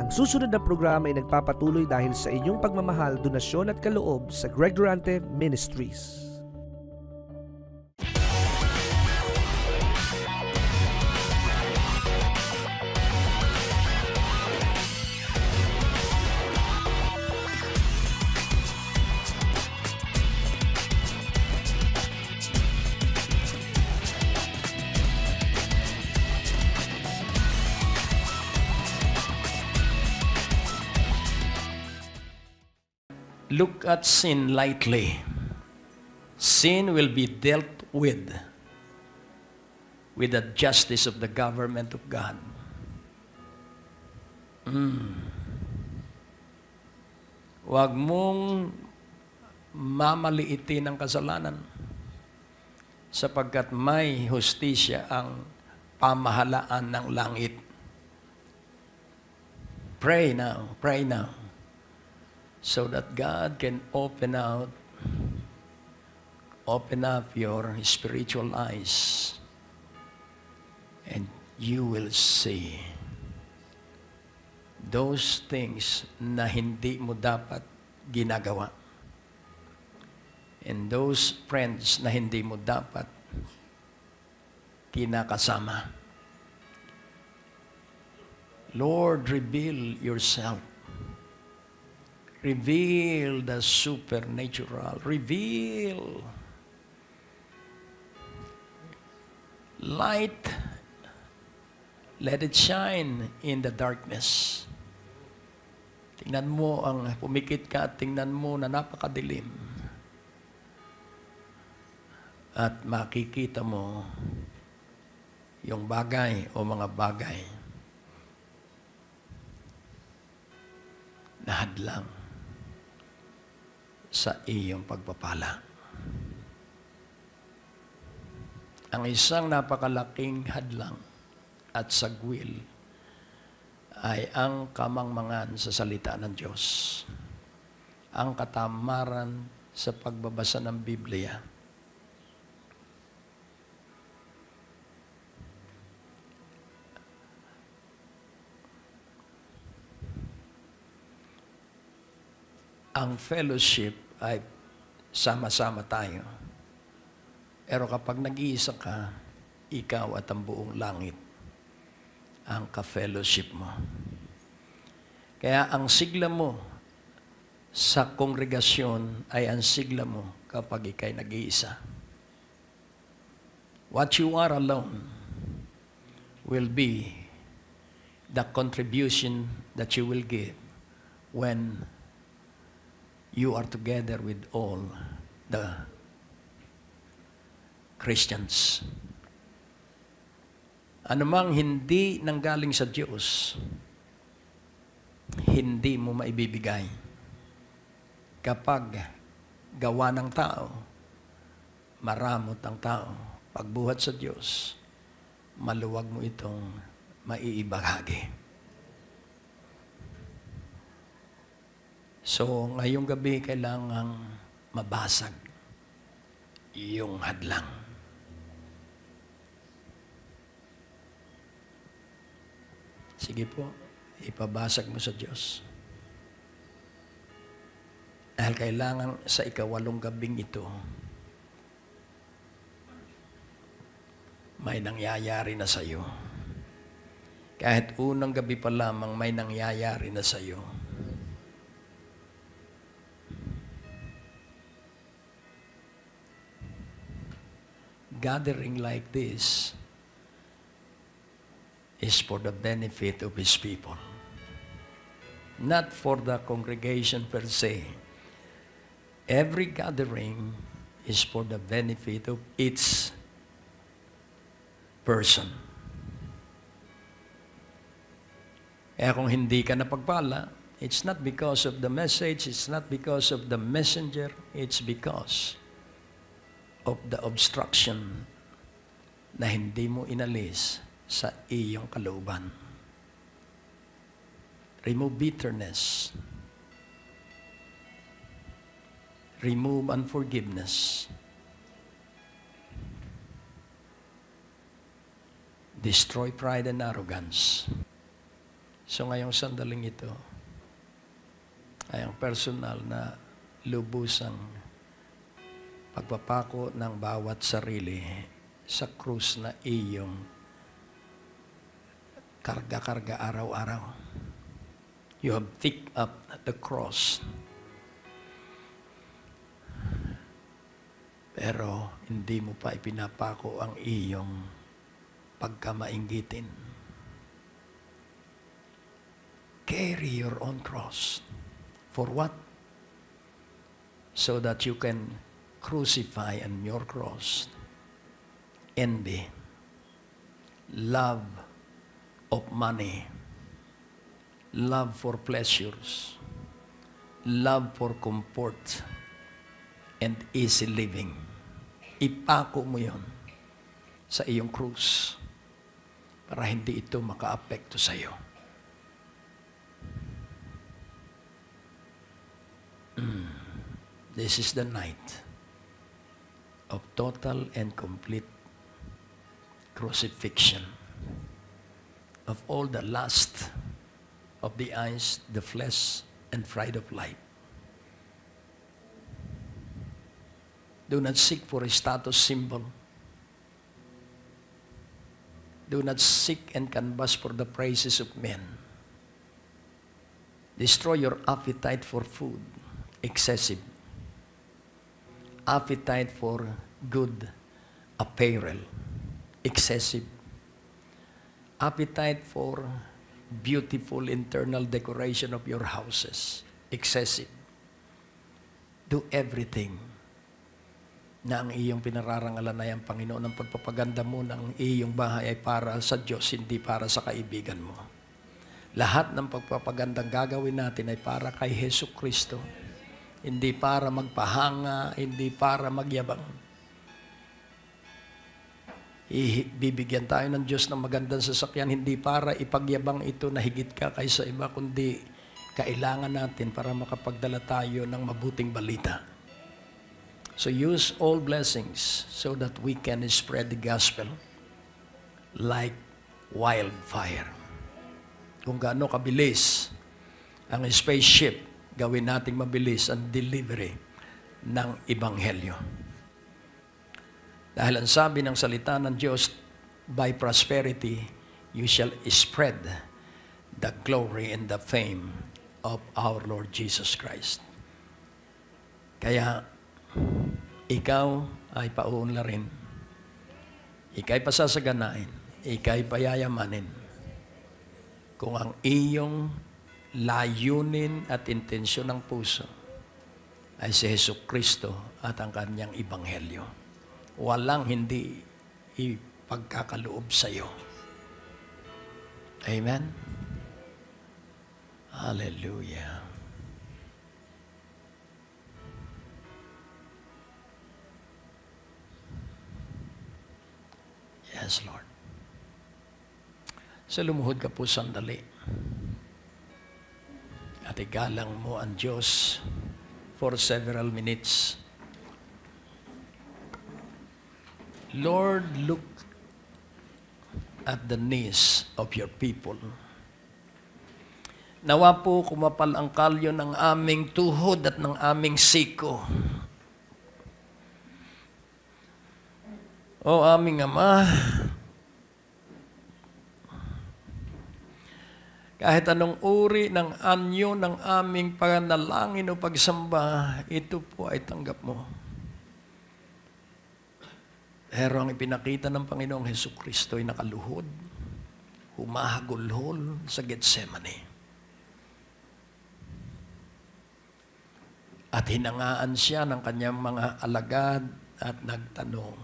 Ang susunod na programa ay nagpapatuloy dahil sa inyong pagmamahal, donasyon at kaloob sa Greg Durante Ministries. Look at sin lightly. Sin will be dealt with the justice of the government of God. Huwag mong mamaliitin ang kasalanan sapagkat may hustisya ang pamahalaan ng langit. Pray now. So that God can open up your spiritual eyes and you will see those things na hindi mo dapat ginagawa and those friends na hindi mo dapat kinakasama. Lord, reveal yourself. Reveal the supernatural. Reveal light. Let it shine in the darkness. Tingnan mo ang pumikit ka at tingnan mo na napakadilim. At makikita mo yung bagay o mga bagay na hadlang sa iyong pagpapala. Ang isang napakalaking hadlang at sagwil ay ang kamangmangan sa salita ng Diyos. Ang katamaran sa pagbabasa ng Biblia. Ang fellowship ay sama-sama tayo. Pero kapag nag-iisa ka, ikaw at ang buong langit ang ka-fellowship mo. Kaya ang sigla mo sa kongregasyon ay ang sigla mo kapag ikay nag-iisa. What you are alone will be the contribution that you will give when you are together with all the Christians. Anumang hindi nanggaling sa Diyos, hindi mo maibibigay. Kapag gawa ng tao, maramot ang tao. Pagbuhat sa Diyos, maluwag mo itong maiibahagi. So, ngayong gabi, kailangang mabasag yung hadlang. Sige po, ipabasag mo sa Diyos. Dahil kailangan sa ikawalong gabing ito, may nangyayari na sa iyo. Kahit unang gabi pa lamang, may nangyayari na sa iyo. Gathering like this is for the benefit of His people. Not for the congregation per se. Every gathering is for the benefit of its person. Kaya kung hindi ka napagpala, it's not because of the message, it's not because of the messenger, it's because of the obstruction na hindi mo inalis sa iyong kalooban. Remove bitterness. Remove unforgiveness. Destroy pride and arrogance. So ngayong sandaling ito ay ang personal na lubusang pagpapako ng bawat sarili sa krus na iyong karga-karga araw-araw. You have picked up the cross. Pero hindi mo pa ipinapako ang iyong pagkamainggitin. Carry your own cross. For what? So that you can crucify on your cross envy, love of money, love for pleasures, love for comfort, and easy living. Ipako mo yon sa iyong krus para hindi ito maka-apekto sa iyo. This is the night of total and complete crucifixion of all the lust of the eyes, the flesh, and pride of life. Do not seek for a status symbol. Do not seek and canvass for the praises of men. Destroy your appetite for food, excessive. Appetite for good apparel, excessive. Appetite for beautiful internal decoration of your houses, excessive. Do everything na ang iyong pinararangalan ay ang Panginoon. Ang pagpapaganda mo ng iyong bahay ay para sa Diyos, hindi para sa kaibigan mo. Lahat ng pagpapagandang gagawin natin ay para kay Hesus Kristo. Hindi para magpahanga, hindi para magyabang. Bibigyan tayo ng Diyos ng magandang sasakyan, hindi para ipagyabang ito na higit ka kaysa iba, kundi kailangan natin para makapagdala tayo ng mabuting balita. So use all blessings so that we can spread the gospel like wildfire. Kung gaano kabilis ang spaceship, gawin nating mabilis ang delivery ng Ebanghelyo. Dahil ang sabi ng salita ng Diyos, by prosperity, you shall spread the glory and the fame of our Lord Jesus Christ. Kaya, ikaw ay pauunlarin. Ika'y pasasaganain. Ika'y payayamanin. Kung ang iyong layunin at intensyon ng puso ay si Hesus Kristo at ang kanyang Ebanghelyo. Walang hindi ipagkakaloob sa iyo. Amen? Hallelujah. Yes, Lord. So lumuhod ka po sandali. At igalang mo ang Diyos for several minutes. Lord, look at the needs of your people. Nawa po kumapal ang kalyo ng aming tuhod at ng aming siko. O aming Ama, kahit anong uri ng anyo ng aming panalangin o pagsamba, ito po ay tanggap mo. Pero ang ipinakita ng Panginoong Hesukristo ay nakaluhod, humahagulhol sa Getsemani. At hinangaan siya ng kanyang mga alagad at nagtanong,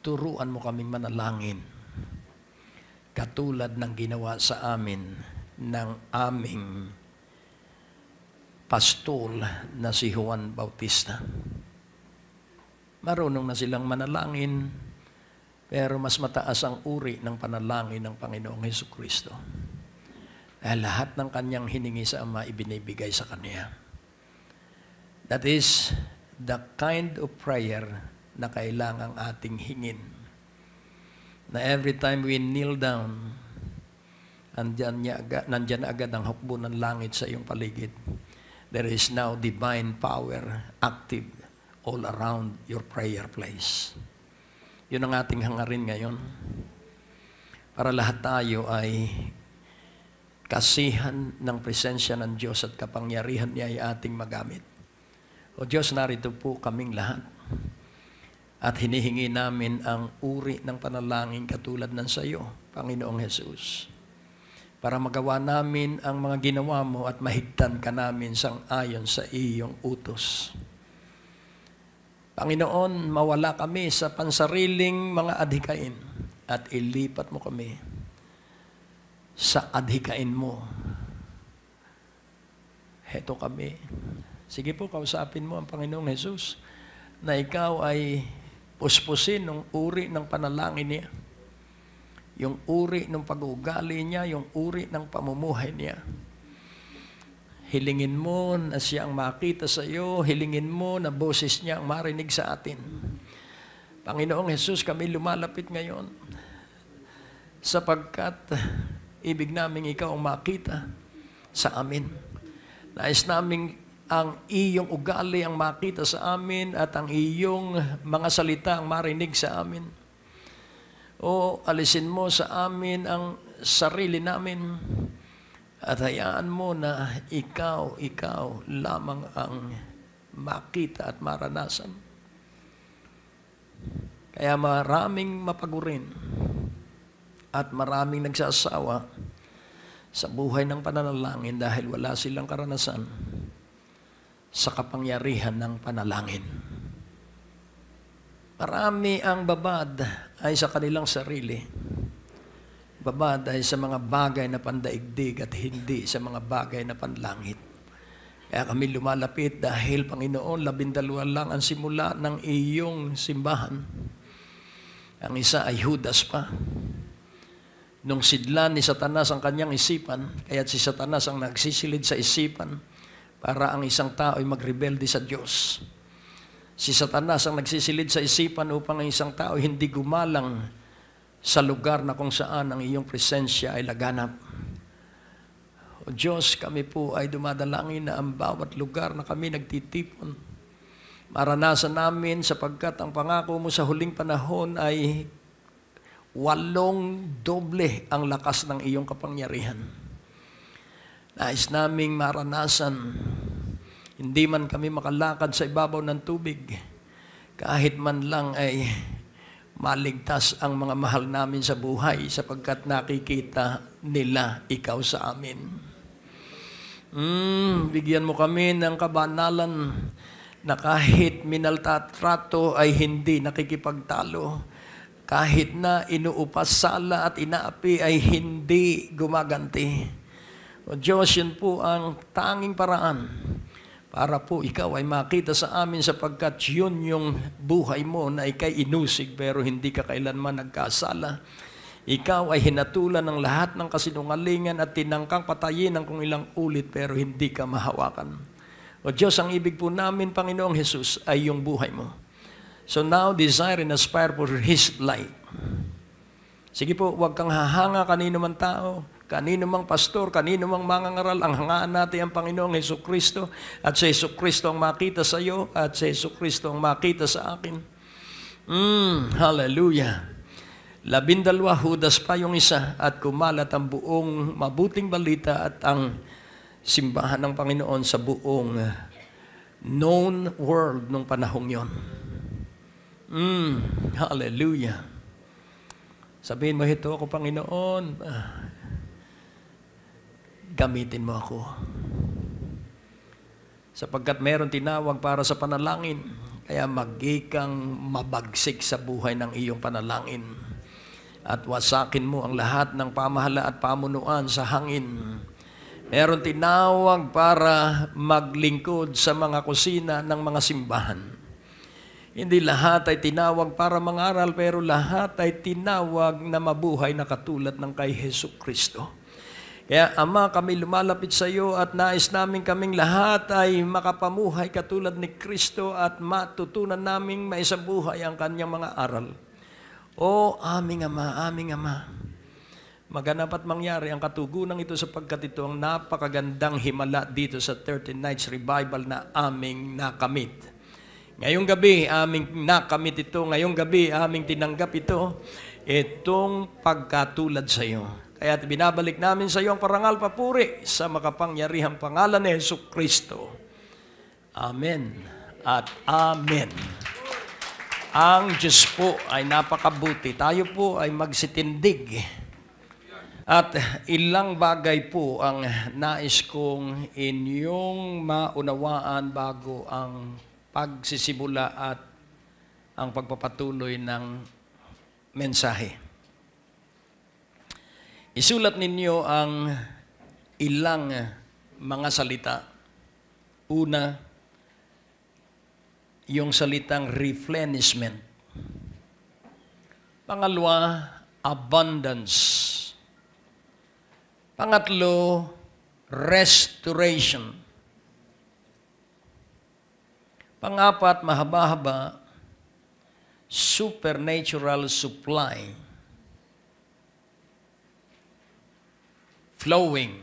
turuan mo kaming manalangin katulad ng ginawa sa amin ng aming pastol na si Juan Bautista. Marunong na silang manalangin, pero mas mataas ang uri ng panalangin ng Panginoong Hesukristo. Dahil lahat ng kanyang hiningi sa Ama, ibinibigay sa Kanya. That is the kind of prayer na kailangang ating hingin. Na every time we kneel down nandyan na agad ang hukbo ng langit sa iyong paligid. There is now divine power active all around your prayer place. Yun ang ating hangarin ngayon. Para lahat tayo ay kasihan ng presensya ng Diyos at kapangyarihan niya ay ating magamit. O Diyos, narito po kaming lahat. At hinihingi namin ang uri ng panalangin katulad ng sa iyo, Panginoong Jesus. Para magawa namin ang mga ginawa mo at mahigtan ka namin sang-ayon sa iyong utos. Panginoon, mawala kami sa pansariling mga adhikain at ilipat mo kami sa adhikain mo. Heto kami. Sige po, kausapin mo ang Panginoong Jesus na ikaw ay puspusin ng uri ng panalangin niya, yung uri ng pag-uugali niya, yung uri ng pamumuhay niya. Hilingin mo na siya ang makita sa iyo, hilingin mo na boses niya ang marinig sa atin. Panginoong Jesus, kami lumalapit ngayon sapagkat ibig namin ikaw ang makita sa amin. Nais namin ang iyong ugali ang makita sa amin at ang iyong mga salita ang marinig sa amin. O alisin mo sa amin ang sarili namin at hayaan mo na ikaw lamang ang makita at maranasan. Kaya maraming mapagurin at maraming nagsasawa sa buhay ng pananalangin dahil wala silang karanasan sa kapangyarihan ng panalangin. Marami ang babad ay sa kanilang sarili. Babad ay sa mga bagay na pandaigdig at hindi sa mga bagay na panlangit. Kaya kami lumalapit dahil, Panginoon, 12 lang ang simula ng iyong simbahan. Ang isa ay Judas pa. Nung sidlan ni Satanas ang kanyang isipan, kaya't si Satanas ang nagsisilid sa isipan para ang isang tao ay magrebelde sa Diyos. Si Satanas ang nagsisilid sa isipan upang ang isang tao hindi gumalang sa lugar na kung saan ang iyong presensya ay laganap. O Diyos, kami po ay dumadalangin na ang bawat lugar na kami nagtitipon, maranasan namin sapagkat ang pangako mo sa huling panahon ay 8 doble ang lakas ng iyong kapangyarihan. Nais naming maranasan, hindi man kami makalakad sa ibabaw ng tubig, kahit man lang ay maligtas ang mga mahal namin sa buhay sapagkat nakikita nila ikaw sa amin. Bigyan mo kami ng kabanalan na kahit minaltatrato ay hindi nakikipagtalo, kahit na inuupas sala at inaapi ay hindi gumaganti. O Diyos, yun po ang tanging paraan para po ikaw ay makita sa amin sapagkat yun yung buhay mo na ikay inusig pero hindi ka kailanman nagkasala. Ikaw ay hinatulan ng lahat ng kasinungalingan at tinangkang patayin ng kung ilang ulit pero hindi ka mahawakan. O Diyos, ang ibig po namin, Panginoong Jesus, ay yung buhay mo. So now, desire and aspire for His light. Sige po, huwag kang hahanga kanino man tao, kanino mang pastor, kanino mang mangangaral. Ang hangaan natin ang Panginoong Hesukristo at sa Hesukristo ang makita sa iyo at sa Hesukristo ang makita sa akin. Hallelujah. 12, Judas pa yung isa at kumalat ang buong mabuting balita at ang simbahan ng Panginoon sa buong known world nung panahong yon. Hallelujah. Sabihin mo, ito ako, Panginoon, gamitin mo ako. Sapagkat meron tinawag para sa panalangin, kaya magikang mabagsik sa buhay ng iyong panalangin. At wasakin mo ang lahat ng pamahala at pamunuan sa hangin. Meron tinawag para maglingkod sa mga kusina ng mga simbahan. Hindi lahat ay tinawag para mangaral, pero lahat ay tinawag na mabuhay na katulad ng kay Hesukristo. Kaya, Ama, kami lumalapit sa iyo at nais namin kaming lahat ay makapamuhay katulad ni Kristo at matutunan naming maisabuhay ang kanyang mga aral. O aming Ama, maganap at mangyari ang katugunan ito sapagkat ito ang napakagandang himala dito sa 13 Nights Revival na aming nakamit. Ngayong gabi, aming nakamit ito. Ngayong gabi, aming tinanggap ito. Itong pagkatulad sa iyo. Kaya binabalik namin sa iyo ang parangal papuri sa makapangyarihang pangalan ni Jesucristo. Amen at amen. Ang Diyos po ay napakabuti. Tayo po ay magsitindig. At ilang bagay po ang nais kong inyong maunawaan bago ang pagsisimula at ang pagpapatuloy ng mensahe. Isulat ninyo ang ilang mga salita. Una, yung salitang replenishment. Pangalawa, abundance. Pangatlo, restoration. Pangapat, mahaba-haba, supernatural supply. Flowing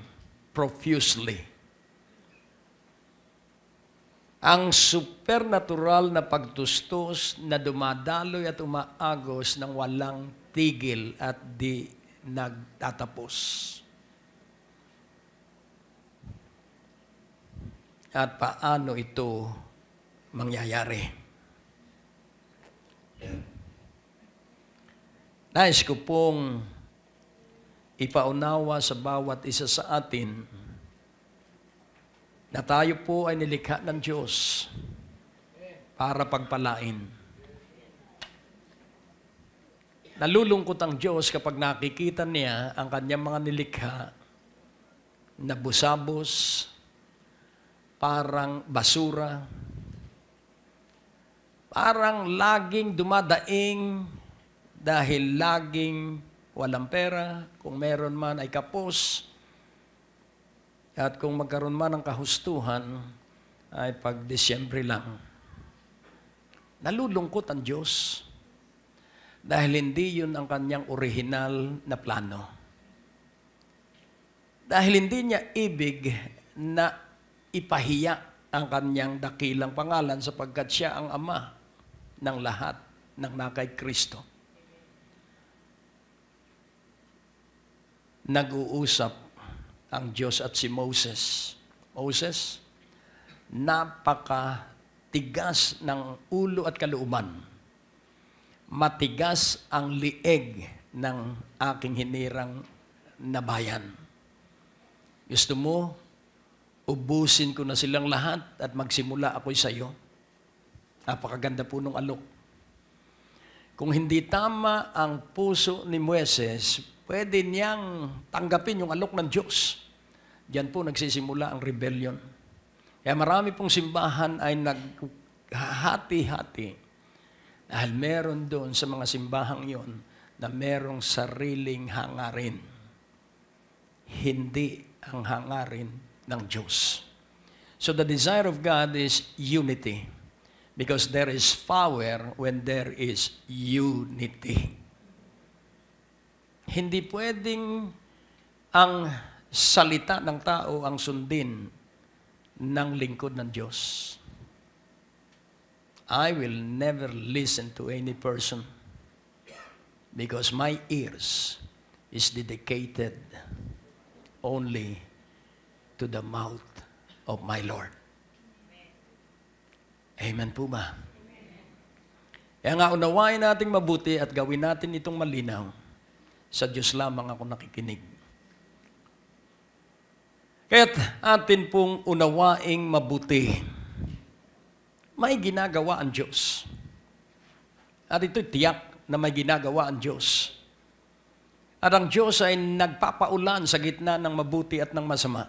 profusely. Ang supernatural na pagtustos na dumadaloy at umaagos ng walang tigil at di nagtatapos. At paano ito mangyayari? Nais ko pong ipaunawa sa bawat isa sa atin na tayo po ay nilikha ng Diyos para pagpalain. Nalulungkot ang Diyos kapag nakikita niya ang kanyang mga nilikha na busabos, parang basura, parang laging dumadaing dahil laging walang pera, kung meron man ay kapos, at kung magkaroon man ng kahustuhan, ay pag Disyembre lang. Nalulungkot ang Diyos dahil hindi yun ang kanyang orihinal na plano. Dahil hindi niya ibig na ipahiya ang kanyang dakilang pangalan sapagkat siya ang Ama ng lahat ng nakay Kristo. Nag-uusap ang Diyos at si Moses. Moses, napakatigas ng ulo at kalooban. Matigas ang lieg ng aking hinirang na bayan. Gusto mo, ubusin ko na silang lahat at magsimula ako'y sa iyo. Napakaganda po nung alok. Kung hindi tama ang puso ni Moses, pwede niyang tanggapin yung alok ng Diyos. Diyan po nagsisimula ang rebellion. Kaya marami pong simbahan ay naghahati-hati dahil meron doon sa mga simbahang yon na merong sariling hangarin. Hindi ang hangarin ng Diyos. So the desire of God is unity because there is power when there is unity. Hindi pwedeng ang salita ng tao ang sundin ng lingkod ng Diyos. I will never listen to any person because my ears is dedicated only to the mouth of my Lord. Amen po ba? Kaya nga unawain nating mabuti at gawin natin itong malinaw. Sa Diyos lamang ako nakikinig. Kaya't atin pong unawaing mabuti. May ginagawa ang Diyos. At ito'y tiyak na may ginagawa ang Diyos. At ang Diyos ay nagpapaulan sa gitna ng mabuti at ng masama.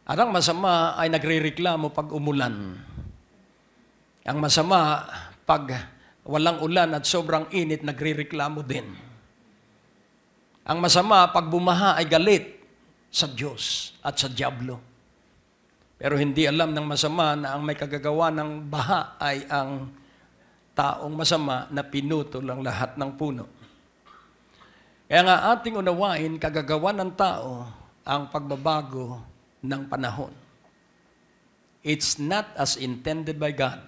At ang masama ay nagrereklamo pag umulan. Ang masama, pag walang ulan at sobrang init, nagrereklamo din. Ang masama, pag bumaha ay galit sa Diyos at sa diablo. Pero hindi alam ng masama na ang may kagagawa ng baha ay ang taong masama na pinutol ang lahat ng puno. Kaya nga ating unawain, kagagawa ng tao ang pagbabago ng panahon. It's not as intended by God.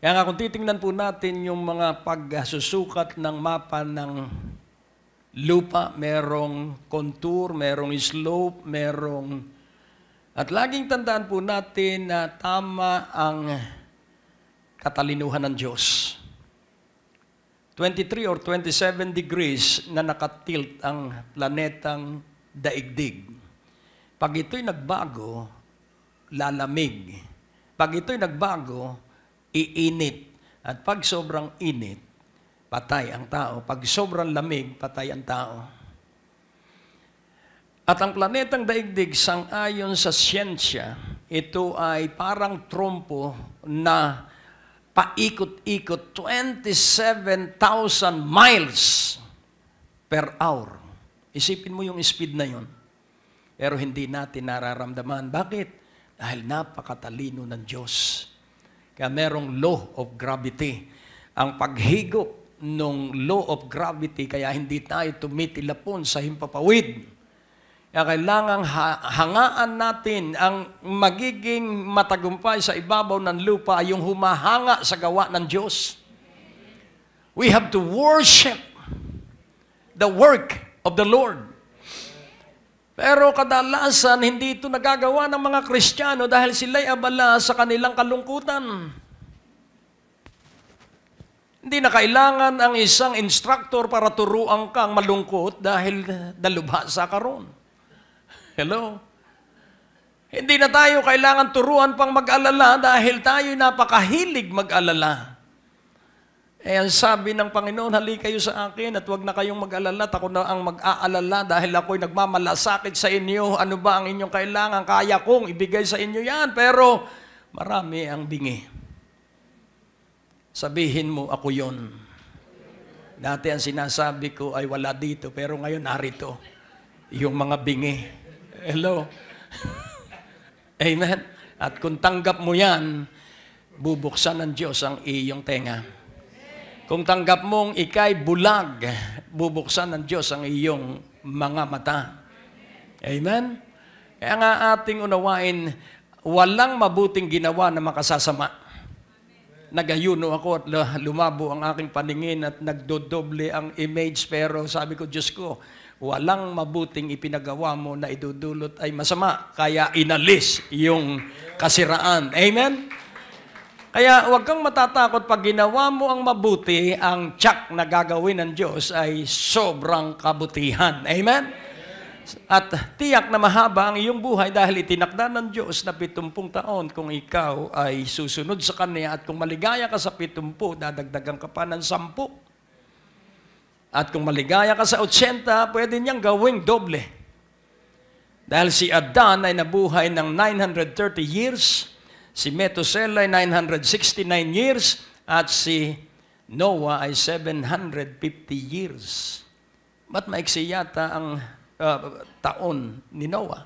Kaya nga kung titingnan po natin yung mga pagsusukat ng mapa ng lupa, merong contour, merong slope, merong... At laging tandaan po natin na tama ang katalinuhan ng Diyos. 23 or 27 degrees na nakatilt ang planetang daigdig. Pag ito'y nagbago, lalamig. Pag ito'y nagbago, iinit. At pag sobrang init, patay ang tao. Pag sobrang lamig, patay ang tao. At ang planetang daigdig, sang-ayon sa siyensya, ito ay parang trompo na paikot-ikot 27,000 miles per hour. Isipin mo yung speed na yun. Pero hindi natin nararamdaman. Bakit? Dahil napakatalino ng Diyos. Kaya merong law of gravity. Ang paghigop ng law of gravity, kaya hindi tayo tumitilapon sa himpapawid. Kaya kailangang hangaan natin ang magiging matagumpay sa ibabaw ng lupa ay yung humahanga sa gawa ng Diyos. We have to worship the work of the Lord. Pero kadalasan, hindi ito nagagawa ng mga Kristiyano dahil sila'y abala sa kanilang kalungkutan. Hindi na kailangan ang isang instructor para turuan kang malungkot dahil dalubhasa ka ron. Hello? Hindi na tayo kailangan turuan pang mag-alala dahil tayo napakahilig mag-alala. Ang sabi ng Panginoon, hali kayo sa akin at huwag na kayong mag-alala. Ako na ang mag-aalala dahil ako'y nagmamalasakit sa inyo. Ano ba ang inyong kailangan? Kaya kong ibigay sa inyo yan. Pero marami ang bingi. Sabihin mo, ako yon. Dati ang sinasabi ko ay wala dito, pero ngayon narito. Yung mga bingi. Hello? Amen? At kung tanggap mo yan, bubuksan ng Diyos ang iyong tenga. Kung tanggap mong ikay bulag, bubuksan ng Diyos ang iyong mga mata. Amen? Kaya nga ating unawain, walang mabuting ginawa na makasasama. Nagayuno ako at lumabo ang aking paningin at nagdodoble ang image, pero sabi ko, Diyos ko, walang mabuting ipinagawa mo na idudulot ay masama. Kaya inalis yung kasiraan. Amen? Kaya huwag kang matatakot pag ginawa mo ang mabuti, ang tiyak na gagawin ng Diyos ay sobrang kabutihan. Amen? At tiyak na mahaba ang iyong buhay dahil itinakda ng Diyos na 70 taon kung ikaw ay susunod sa Kanya at kung maligaya ka sa 70, dadagdagan ka pa ng 10. At kung maligaya ka sa 80, pwede niyang gawing doble. Dahil si Adan ay nabuhay ng 930 years, si Methuselah ay 969 years, at si Noah ay 750 years. Ba't maiksi yata ang taon ni Noah?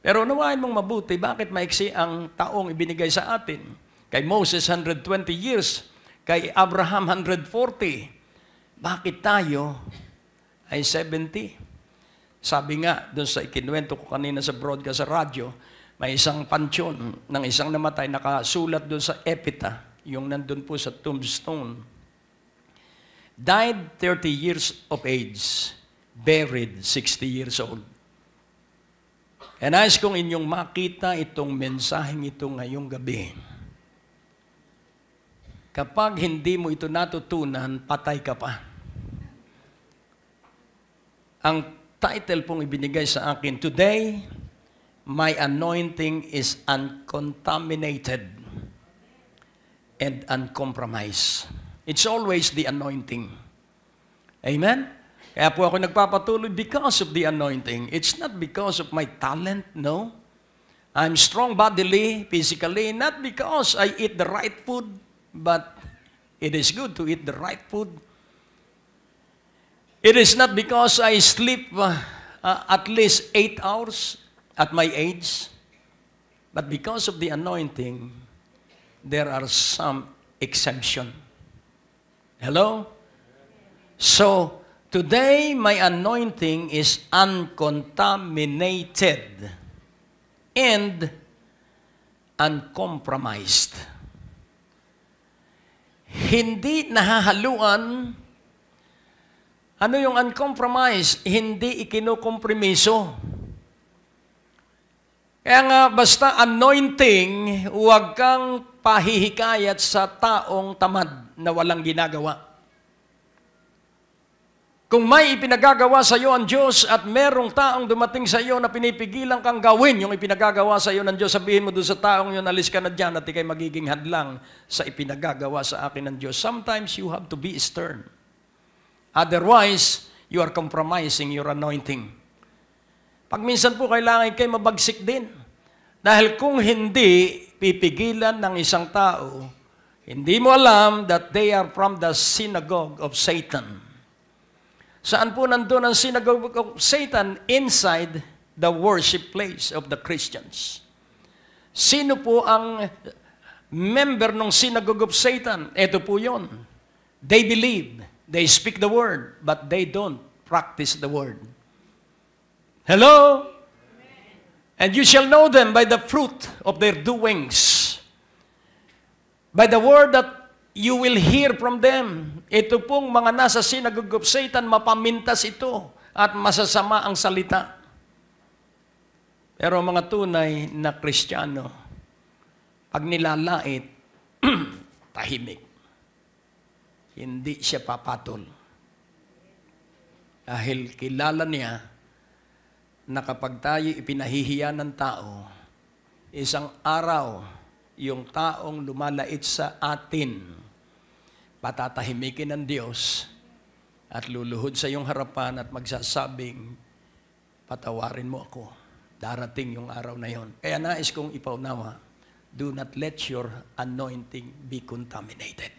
Pero unawain mong mabuti, bakit maiksi ang taong ibinigay sa atin? Kay Moses, 120 years. Kay Abraham, 140. Bakit tayo ay 70? Sabi nga, doon sa ikinuwento ko kanina sa broadcast sa radyo, may isang pansyon ng isang namatay, nakasulat doon sa epitaph, yung nandun po sa tombstone. Died 30 years of age, buried 60 years old. And nais kong inyong makita itong mensaheng ito ngayong gabi. Kapag hindi mo ito natutunan, patay ka pa. Ang title pong ibinigay sa akin, Today, my anointing is uncontaminated and uncompromised. It's always the anointing. Amen? Kaya po ako nagpapatuloy because of the anointing. It's not because of my talent, no. I'm strong bodily, physically, not because I eat the right food, but it is good to eat the right food. It is not because I sleep at least 8 hours at my age, but because of the anointing, there are some exemption. Hello? So, Today, my anointing is uncontaminated and uncompromised. Hindi nahahaluan. Ano yung uncompromised? Hindi ikinukompromiso. Kaya nga, basta anointing, huwag kang pahihikayat sa taong tamad na walang ginagawa. Kung may ipinagagawa sa iyo ang Diyos at merong taong dumating sa iyo na pinipigilan kang gawin yung ipinagagawa sa iyo ng Diyos, sabihin mo doon sa taong yun, alis ka na dyan at ikay magiging hadlang sa ipinagagawa sa akin ng Diyos. Sometimes you have to be stern. Otherwise, you are compromising your anointing. Pag minsan po, kailangan kayo mabagsik din. Dahil kung hindi pipigilan ng isang tao, hindi mo alam that they are from the synagogue of Satan. Saan po nandun ang synagogue of Satan? Inside the worship place of the Christians. Sino po ang member ng synagogue of Satan? Ito po yun. They believe, they speak the word, but they don't practice the word. Hello? And you shall know them by the fruit of their doings. By the word that you will hear from them. Ito pong mga nasa synagogue of Satan, mapamintas ito at masasama ang salita. Pero mga tunay na Kristiyano, pag nilalait, tahimik. Hindi siya papatol. Dahil kilala niya na kapag tayo ipinahihiya ng tao, isang araw, yung taong lumalait sa atin, patatahimikin ng Diyos at luluhod sa iyong harapan at magsasabing, patawarin mo ako. Darating yung araw na yon. Kaya nais kong ipaunawa, do not let your anointing be contaminated.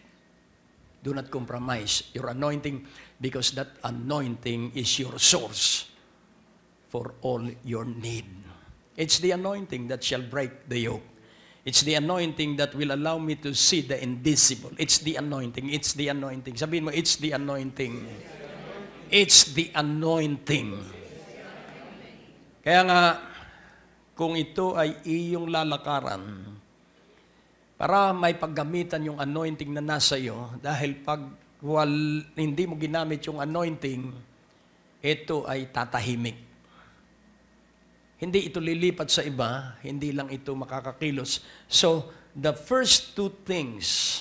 Do not compromise your anointing because that anointing is your source for all your need. It's the anointing that shall break the yoke. It's the anointing that will allow me to see the invisible. It's the anointing. It's the anointing. Sabihin mo, it's the anointing. It's the anointing. Kaya nga, kung ito ay iyong lalakaran, para may paggamitan yung anointing na nasa iyo, dahil pag hindi mo ginamit yung anointing, ito ay tatahimik. Hindi ito lilipat sa iba, hindi lang ito makakakilos. So, the first two things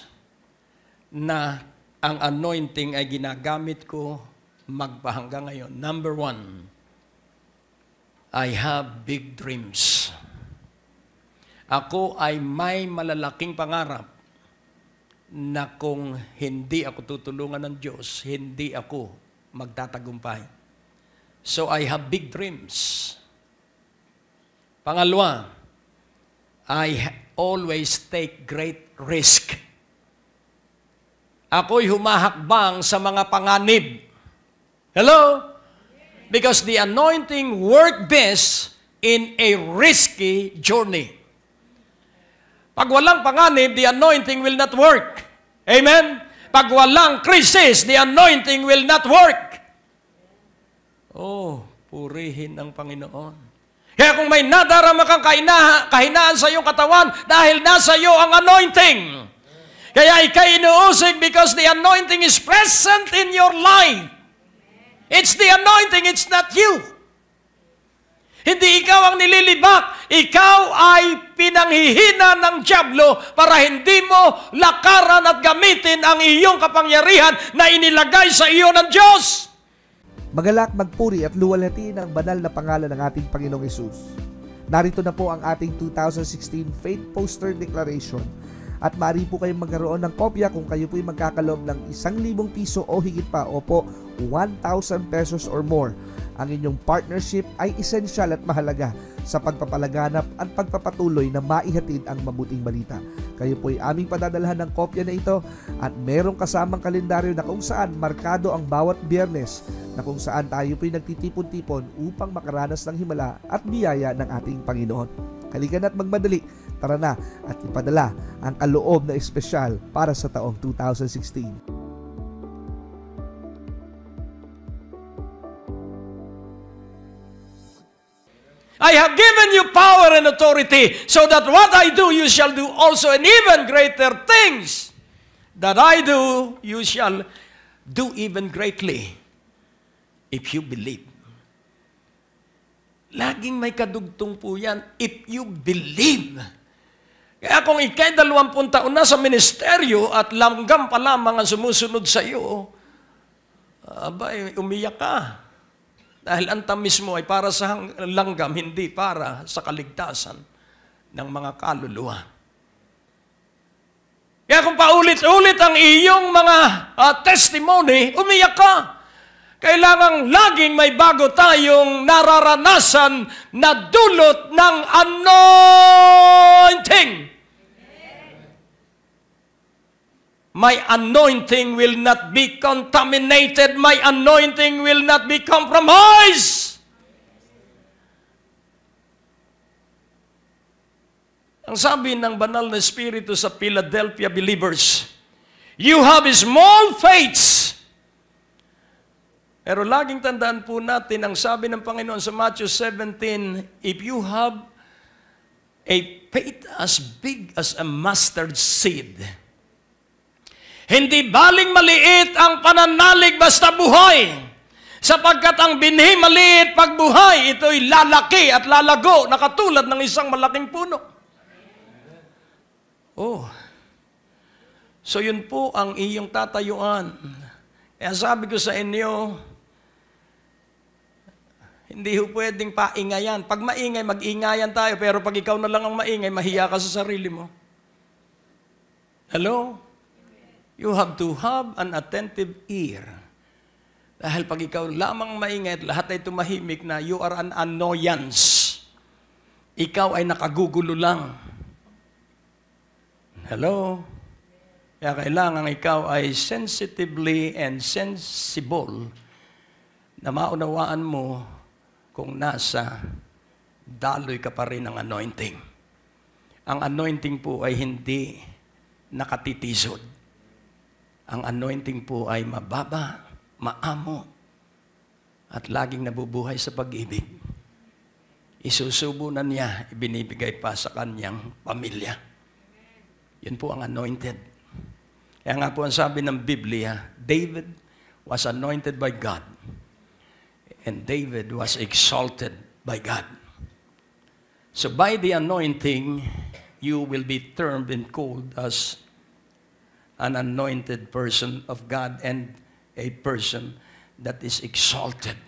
na ang anointing ay ginagamit ko magpahanggang ngayon. Number one, I have big dreams. Ako ay may malalaking pangarap na kung hindi ako tutulungan ng Diyos, hindi ako magtatagumpay. So, I have big dreams. Pangalawa, I always take great risk. Ako'y humahakbang sa mga panganib. Hello? Because the anointing work best in a risky journey. Pag walang panganib, the anointing will not work. Amen? Pag walang crisis, the anointing will not work. Oh, purihin ang Panginoon. Kaya kung may nadarama kang kahinaan sa iyong katawan, dahil nasa iyo ang anointing. Kaya ikay inuusig because the anointing is present in your life. It's the anointing, it's not you. Hindi ikaw ang nililibak. Ikaw ay pinanghihina ng dyablo para hindi mo lakaran at gamitin ang iyong kapangyarihan na inilagay sa iyo ng Diyos. Magalak, magpuri at luwalhati ang banal na pangalan ng ating Panginoong Hesus. Narito na po ang ating 2016 Faith Poster Declaration at maaari po kayong magkaroon ng kopya kung kayo po'y magkakaloob ng 1,000 piso o higit pa o po 1,000 pesos or more. Ang inyong partnership ay esensyal at mahalaga sa pagpapalaganap at pagpapatuloy na maihatid ang mabuting balita. Kayo po'y aming padadalhan ng kopya na ito at merong kasamang kalendaryo na kung saan markado ang bawat Biyernes na kung saan tayo po'y nagtitipon-tipon upang makaranas ng himala at biyaya ng ating Panginoon. Halika na't magmadali, tara na at ipadala ang kaloob na espesyal para sa taong 2016. I have given you power and authority, so that what I do, you shall do also, and even greater things that I do, you shall do even greatly, if you believe. Laging may kadugtong po yan, if you believe. Kaya kung ikay 20 taon na sa ministeryo at langgam pa lamang ang sumusunod sa iyo, abay, umiyak ka. Dahil ang tamis mo ay para sa langgam, hindi para sa kaligtasan ng mga kaluluwa. Kaya kung paulit-ulit ang iyong mga testimony, umiyak ka. Kailangang laging may bago tayong nararanasan na dulot ng anointing. My anointing will not be contaminated. My anointing will not be compromised. Ang sabi ng banal na Espiritu sa Philadelphia believers, you have small faiths. Pero laging tandaan po natin, ang sabi ng Panginoon sa Matthew 17, if you have a faith as big as a mustard seed, hindi baling maliit ang pananalig basta buhay. Sapagkat ang binhi maliit pag buhay, ito'y lalaki at lalago na katulad ng isang malaking puno. Oh. So yun po ang iyong tatayuan. Kaya sabi ko sa inyo, hindi ho pwedeng paingayan. Pag maingay, mag-ingayan tayo. Pero pag ikaw na lang ang maingay, mahiya ka sa sarili mo. Hello? You have to have an attentive ear. Dahil pag ikaw lamang maingay at lahat ay tumahimik na, you are an annoyance. Ikaw ay nakagugulo lang. Hello? Kaya kailangan ikaw ay sensitively and sensible na maunawaan mo kung nasa daloy ka pa rin ng anointing. Ang anointing po ay hindi nakatitisod. Ang anointing po ay mababa, maamo, at laging nabubuhay sa pag-ibig. Isusubo na niya, ibinibigay pa sa kanyang pamilya. Yun po ang anointed. Kaya nga po ang sabi ng Biblia, David was anointed by God, and David was exalted by God. So by the anointing, you will be termed and called as an anointed person of God and a person that is exalted.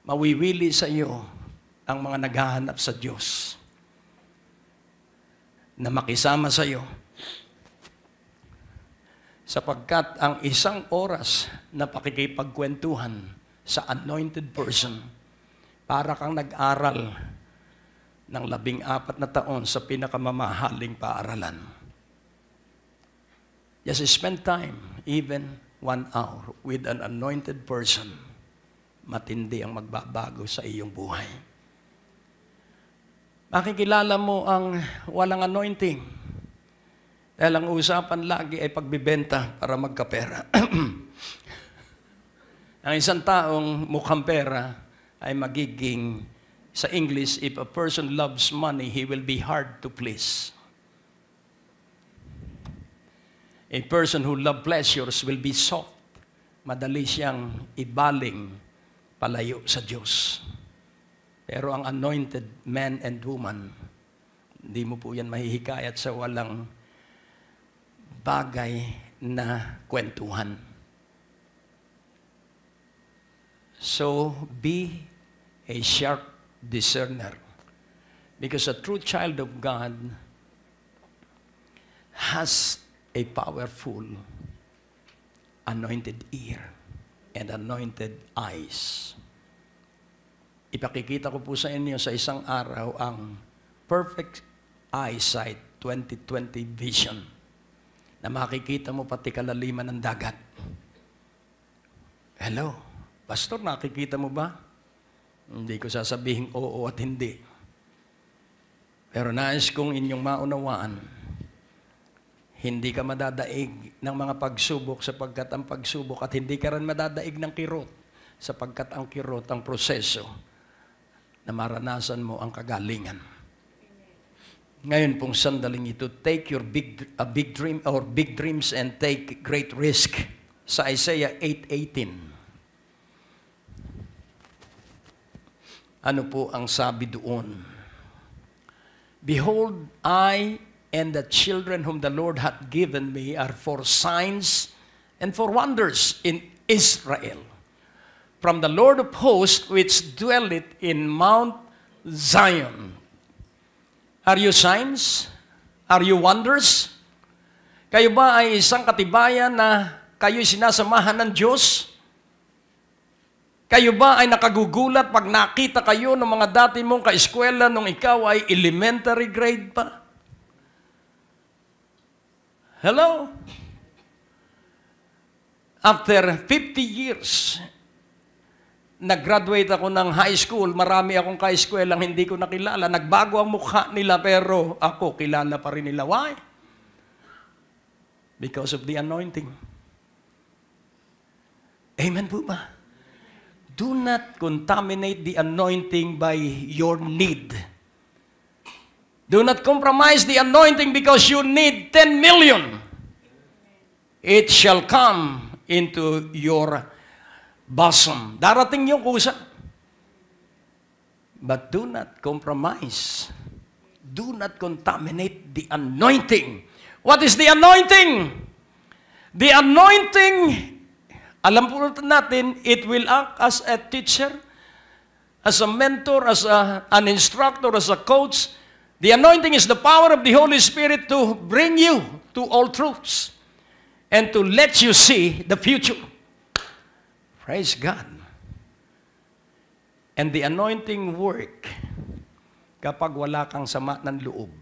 Mawiwili sa iyo ang mga naghahanap sa Diyos na makisama sa iyo, sapagkat ang isang oras na pakikipagkwentuhan sa anointed person, para kang nag-aral ng 14 na taon sa pinakamamahaling paaralan. Just spend time, even 1 hour, with an anointed person. Matindi ang magbabago sa iyong buhay. Makikilala mo ang walang anointing. Dahil ang usapan lagi ay pagbibenta para magkapera. Ang isang taong mukhang pera ay magiging, sa English, if a person loves money, he will be hard to please. A person who loves pleasures will be soft. Madali siyang ibaling palayo sa Diyos. Pero ang anointed man and woman, hindi mo po yan mahihikayat sa walang bagay na kwentuhan. So, be a sharp discerner. Because a true child of God has a powerful anointed ear and anointed eyes. Ipakikita ko po sa inyo sa isang araw ang Perfect Eyesight 2020 Vision na makikita mo pati kalaliman ng dagat. Hello? Pastor, nakikita mo ba? Hindi ko sasabihin oo at hindi. Pero nais kong inyong maunawaan, hindi ka madadaig ng mga pagsubok sapagkat ang pagsubok, at hindi ka rin madadaig ng kirot sapagkat ang kirot, ang proseso, na maranasan mo ang kagalingan. Ngayon pong sandaling ito, take your big dream or big dreams and take great risk. Sa Isaiah 8:18. Ano po ang sabi doon? Behold, I and the children whom the Lord hath given me are for signs and for wonders in Israel. From the Lord of hosts which dwelleth in Mount Zion. Are you signs? Are you wonders? Kayo ba ay isang katibayan na kayo'y sinasamahan ng Diyos? Kayo ba ay nakagugulat pag nakita kayo ng mga dati mong kaeskwela nung ikaw ay elementary grade pa? Hello? After 50 years, nag-graduate ako ng high school, marami akong kaeskwelang hindi ko nakilala. Nagbago ang mukha nila pero ako kilala pa rin nila. Why? Because of the anointing. Amen po ba? Do not contaminate the anointing by your need. Do not compromise the anointing because you need 10 million. It shall come into your bosom. Darating yung kusa. But do not compromise. Do not contaminate the anointing. What is the anointing? The anointing, alam po natin, it will act as a teacher, as a mentor, as an instructor, as a coach. The anointing is the power of the Holy Spirit to bring you to all truths and to let you see the future. Praise God. And the anointing work kapag wala kang sama ng loob.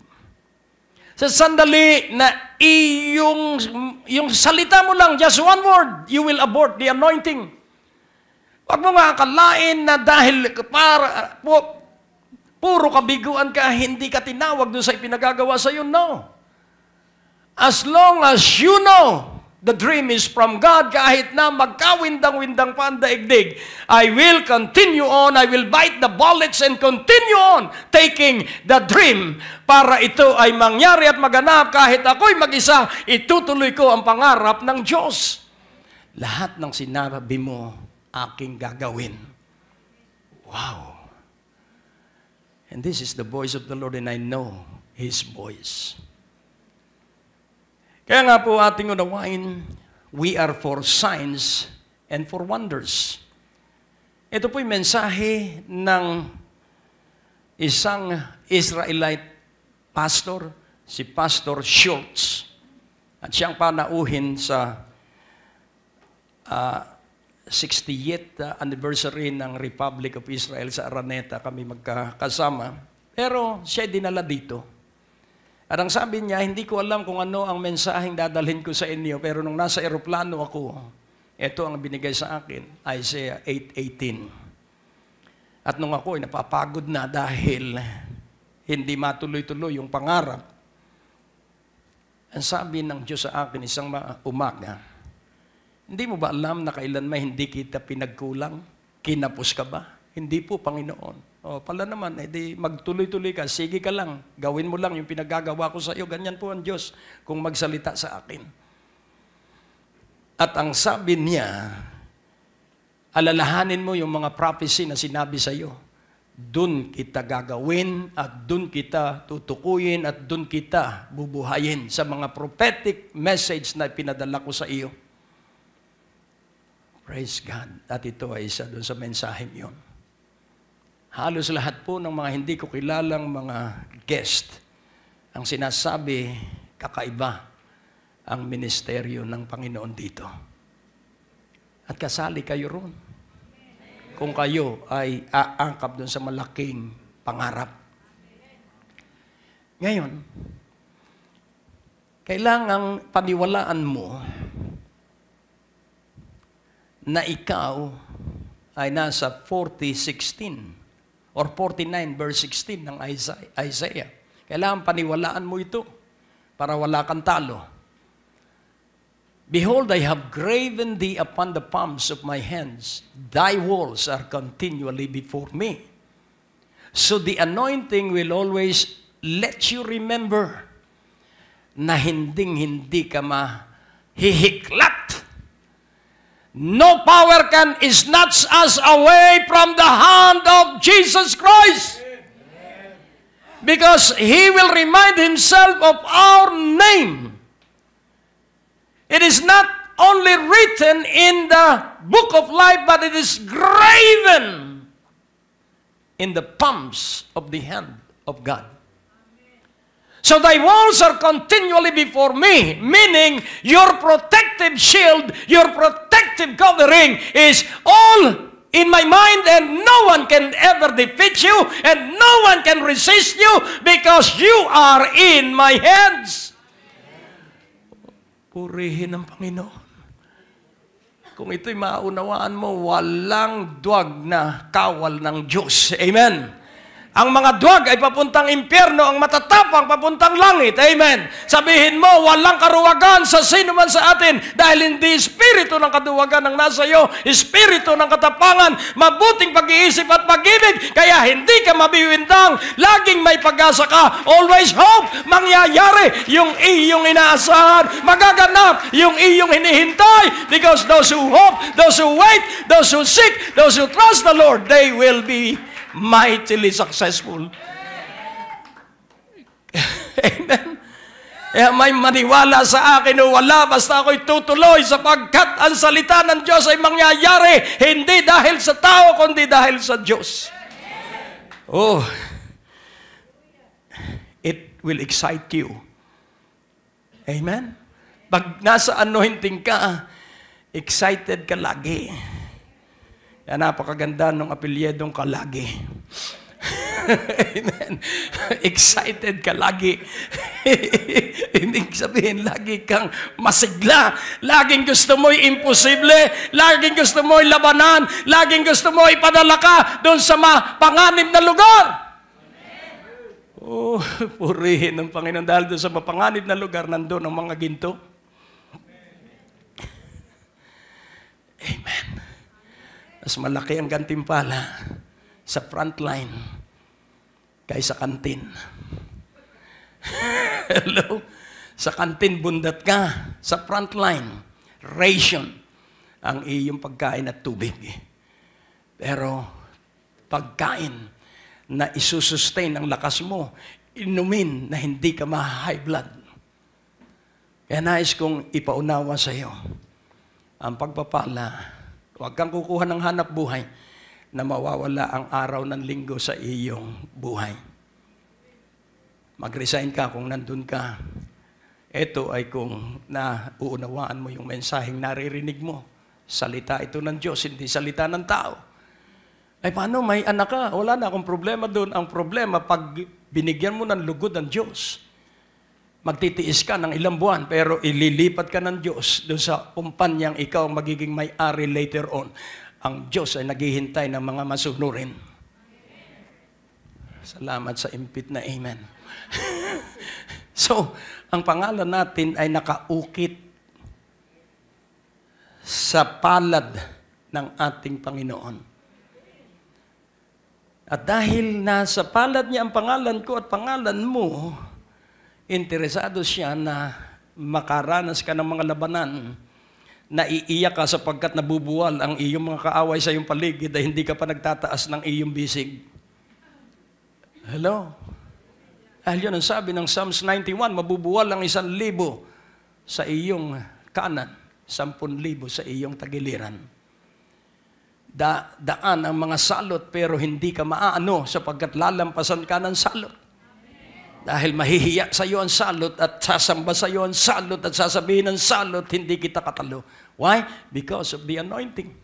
Sa sandali na yung salita mo lang, just one word, you will abort the anointing. Huwag mo nga akalain na dahil puro kabiguan ka, hindi ka tinawag doon sa ipinagagawa sa iyo. No. As long as you know the dream is from God, kahit na magkawindang-windang pa ang daigdig, I will continue on, I will bite the bullets and continue on taking the dream para ito ay mangyari at maganap. Kahit ako'y mag-isa, itutuloy ko ang pangarap ng Diyos. Lahat ng sinabi mo, aking gagawin. Wow. And this is the voice of the Lord and I know His voice. Kaya nga po ating unawain, we are for signs and for wonders. Ito po'y mensahe ng isang Israelite pastor, si Pastor Schultz. At siyang panauhin sa 60th anniversary ng Republic of Israel sa Araneta. Kami magkakasama. Pero siya dinala dito. At ang sabi niya, hindi ko alam kung ano ang mensaheng dadalhin ko sa inyo, pero nung nasa eroplano ako, ito ang binigay sa akin, Isaiah 8:18. At nung ako ay napapagod na dahil hindi matuloy-tuloy yung pangarap, ang sabi ng Diyos sa akin isang umaga, hindi mo ba alam na kailanman hindi kita pinagkulang? Kinapos ka ba? Hindi po, Panginoon. O, pala naman, edi magtuloy-tuloy ka, sige ka lang, gawin mo lang yung pinagagawa ko sa iyo. Ganyan po ang Diyos kung magsalita sa akin. At ang sabi niya, alalahanin mo yung mga prophecy na sinabi sa iyo. Doon kita gagawin at doon kita tutukuyin at doon kita bubuhayin sa mga prophetic message na pinadala ko sa iyo. Praise God. At ito ay isa doon sa mensaheng yun. Halos lahat po ng mga hindi ko kilalang mga guest, ang sinasabi, kakaiba ang ministeryo ng Panginoon dito. At kasali kayo ron. Kung kayo ay aangkap doon sa malaking pangarap. Ngayon, kailangang paniwalaan mo na ikaw ay nasa 40:16 or 49 verse 16 ng Isaiah. Kailangan paniwalaan mo ito para wala kang talo. Behold, I have graven thee upon the palms of my hands. Thy walls are continually before me. So the anointing will always let you remember na hindi ka mahihiklat. No power can snatch us away from the hand of Jesus Christ. Because He will remind Himself of our name. It is not only written in the book of life, but it is graven in the palms of the hand of God. So thy walls are continually before me, meaning your protective shield, your protective covering is all in my mind, and no one can ever defeat you, and no one can resist you because you are in my hands. Purihin ang Panginoon. Kung ito'y maunawaan mo, walang duwag na kawal ng Diyos. Amen. Ang mga duwag ay papuntang impyerno, ang matatapang papuntang langit. Amen. Sabihin mo, walang karuwagan sa sino man sa atin dahil hindi espiritu ng kaduwagan ang nasa iyo, espiritu ng katapangan, mabuting pag-iisip at pag-ibig, kaya hindi ka mabiwindang, laging may pag-asa ka, always hope, mangyayari yung iyong inaasahan, magaganap yung iyong hinihintay, because those who hope, those who wait, those who seek, those who trust the Lord, they will be mightily successful. Amen. Kaya may maniwala sa akin o wala, basta ako'y tutuloy sapagkat ang salita ng Diyos ay mangyayari, hindi dahil sa tao, kundi dahil sa Diyos. Oh, it will excite you. Amen. Pag nasa anointing ka, excited ka lagi. Yan, napakaganda ng apelyedong kalagi. Amen. Excited ka lagi. Hindi sabihin, lagi kang masigla. Laging gusto mo'y imposible. Laging gusto mo'y labanan. Laging gusto mo'y ipadala ka doon sa mapanganib na lugar. Oh, purihin ng Panginoon dahil doon sa mapanganib na lugar, nandun ang mga ginto. Amen. Mas malaki ang gantimpala sa front line kaysa kantin. Hello? Sa kantin, bundat ka. Sa front line, ration ang iyong pagkain at tubig. Pero pagkain na isusustain ang lakas mo, inumin na hindi ka ma-high blood. Kaya nais kong ipaunawa sa iyo ang pagpapala. Huwag kang kukuha ng hanap buhay na mawawala ang araw ng linggo sa iyong buhay. Mag-resign ka kung nandun ka. Ito ay kung nauunawaan mo yung mensaheng naririnig mo. Salita ito ng Diyos, hindi salita ng tao. Ay paano, may anak ka? Wala na akong problema doon. Ang problema, pag binigyan mo ng lugod ng Diyos, magtitiis ka ng ilang buwan, pero ililipat ka ng Diyos doon sa kumpanyang ikaw ang magiging may-ari later on. Ang Diyos ay naghihintay ng mga masunurin. Salamat sa impit na amen. So, ang pangalan natin ay nakaukit sa palad ng ating Panginoon. At dahil nasa palad niya ang pangalan ko at pangalan mo, interesado siya na makaranas ka ng mga labanan, na iiyak ka sapagkat nabubuwal ang iyong mga kaaway sa iyong paligid ay hindi ka pa nagtataas ng iyong bisig. Hello? Dahil yun ang sabi ng Psalms 91, mabubuwal ang 1,000 sa iyong kanan, 10,000 sa iyong tagiliran. Daan ang mga salot pero hindi ka maaano sapagkat lalampasan ka ng salot. Dahil mahihiya sa iyo ang salot at sasamba sa iyo ang salot at sasabihin ng salot, hindi kita katalo. Why? Because of the anointing.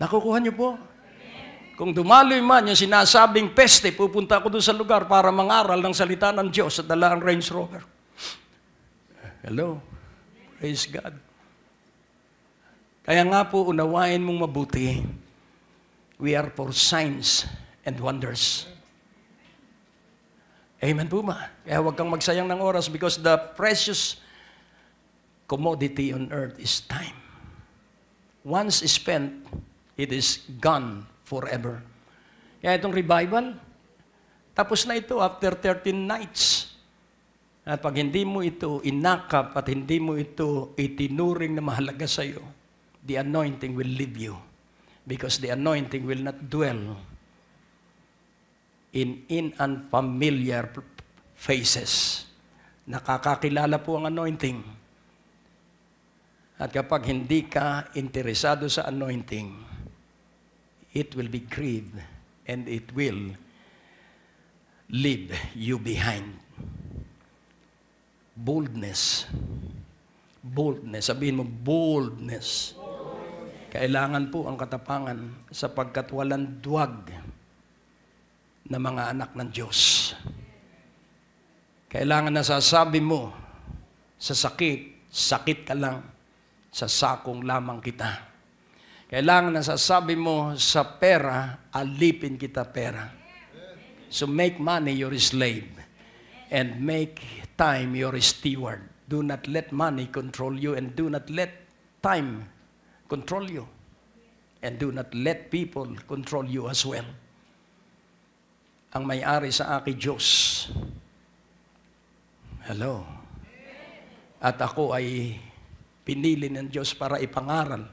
Nakukuha niyo po? Kung dumaloy man yung sinasabing peste, pupunta ako doon sa lugar para mangaral ng salita ng Diyos at dala ang Range Rover. Hello? Praise God. Kaya nga po, unawain mong mabuti, we are for signs and wonders. Amen po ba? Kaya huwag kang magsayang ng oras because the precious commodity on earth is time. Once spent, it is gone forever. Kaya itong revival, tapos na ito after 13 nights. At pag hindi mo ito inakap at hindi mo ito itinuring na mahalaga sa iyo, the anointing will leave you. Because the anointing will not dwell in unfamiliar faces. Nakakakilala po ang anointing. At kapag hindi ka interesado sa anointing, it will be grieved and it will leave you behind. Boldness. Boldness. Sabihin mo, boldness. Kailangan po ang katapangan sapagkat walang duwag na mga anak ng Diyos. Kailangan nasasabi mo, sa sakit, sakit ka lang, sa sakong lamang kita. Kailangan nasasabi mo, sa pera, alipin kita pera. So make money your slave, and make time your steward. Do not let money control you, and do not let time control you. And do not let people control you as well. Ang may-ari sa aking Diyos. Hello. At ako ay pinili ng Diyos para ipangaral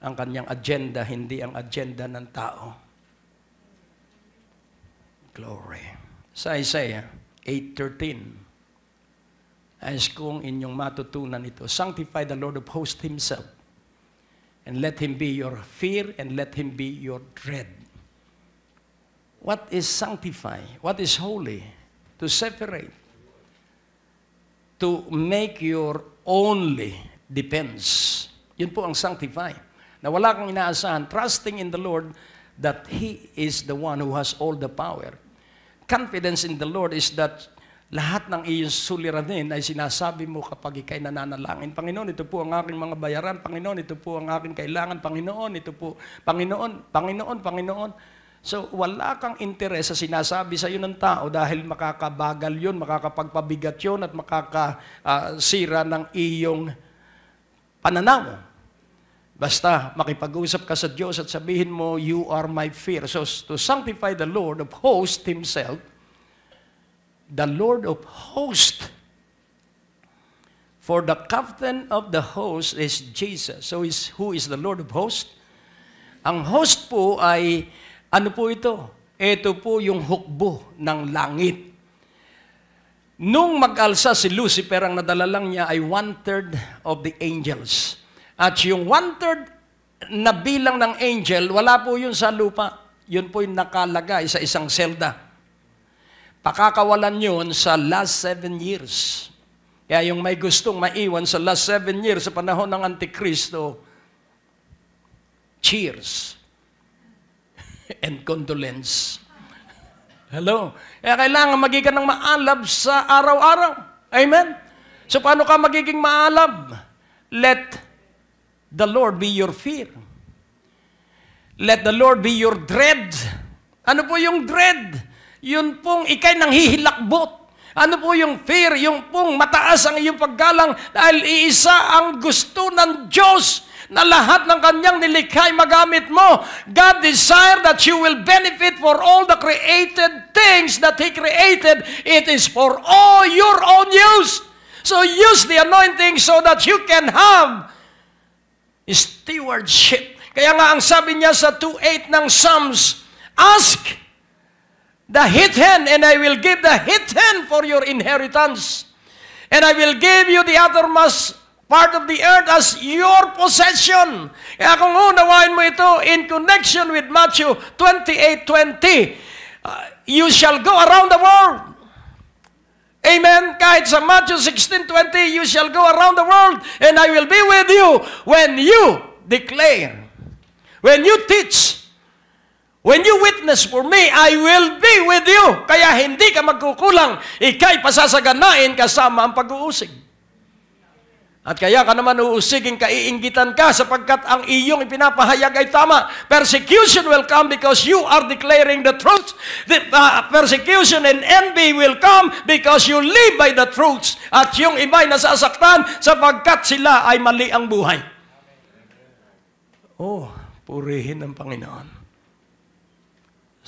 ang kanyang agenda, hindi ang agenda ng tao. Glory. Sa Isaiah 8:13, ayos kong inyong matutunan ito. Sanctify the Lord of hosts Himself, and let Him be your fear, and let Him be your dread. What is sanctify? What is holy? To separate. To make your only depends. Yun po ang sanctify. Na wala kang inaasahan. Trusting in the Lord that He is the one who has all the power. Confidence in the Lord is that lahat ng iyong suliranin ay sinasabi mo kapag ikay nananalangin. Panginoon, ito po ang aking mga bayaran. Panginoon, ito po ang aking kailangan. Panginoon, ito po. Panginoon, Panginoon, Panginoon. So, wala kang interes sa sinasabi sa iyo ng tao dahil makakabagal yun, makakapagpabigat yun, at makakasira ng iyong pananaw. Basta makipag-usap ka sa Diyos at sabihin mo, you are my fear. So, to sanctify the Lord of hosts Himself, the Lord of hosts. For the captain of the host is Jesus. So who is the Lord of hosts? Ang host po ay, ano po ito? Ito po yung hukbo ng langit. Nung mag-alsa si Lucifer, ang nadala lang niya ay 1/3 of the angels. At yung 1/3 na bilang ng angel, wala po yun sa lupa. Yun po yung nakalagay sa isang selda. Pakakawalan yun sa last 7 years. Kaya yung may gustong maiwan sa last 7 years sa panahon ng Antikristo, cheers and condolence. Hello? Kaya kailangan maging ka ng maalab sa araw-araw. Amen? So paano ka magiging maalab? Let the Lord be your fear. Let the Lord be your dread. Ano po yung dread? Yun pong ikay nang hihilakbot. Ano po yung fear? Yung pong mataas ang iyong paggalang dahil iisa ang gusto ng Diyos na lahat ng kanyang nilikha ay magamit mo. God desire that you will benefit for all the created things that He created. It is for all your own use. So use the anointing so that you can have stewardship. Kaya nga ang sabi niya sa 2:8 ng Psalms, ask the hit hand, and I will give the hit hand for your inheritance. And I will give you the uttermost part of the earth as your possession. Kaya kung unawain mo ito in connection with Matthew 28:20, you shall go around the world. Amen? Kahit sa Matthew 16:20, you shall go around the world, and I will be with you when you declare, when you teach, when you witness for me, I will be with you. Kaya hindi ka magkukulang. Ika'y pasasaganain kasama ang pag-uusig. At kaya ka naman uusigin, kaiinggitan ka sapagkat ang iyong ipinapahayag ay tama. Persecution will come because you are declaring the truth. Persecution and envy will come because you live by the truths. At yung iba'y nasasaktan sapagkat sila ay mali ang buhay. Oh, purihin ng Panginoon.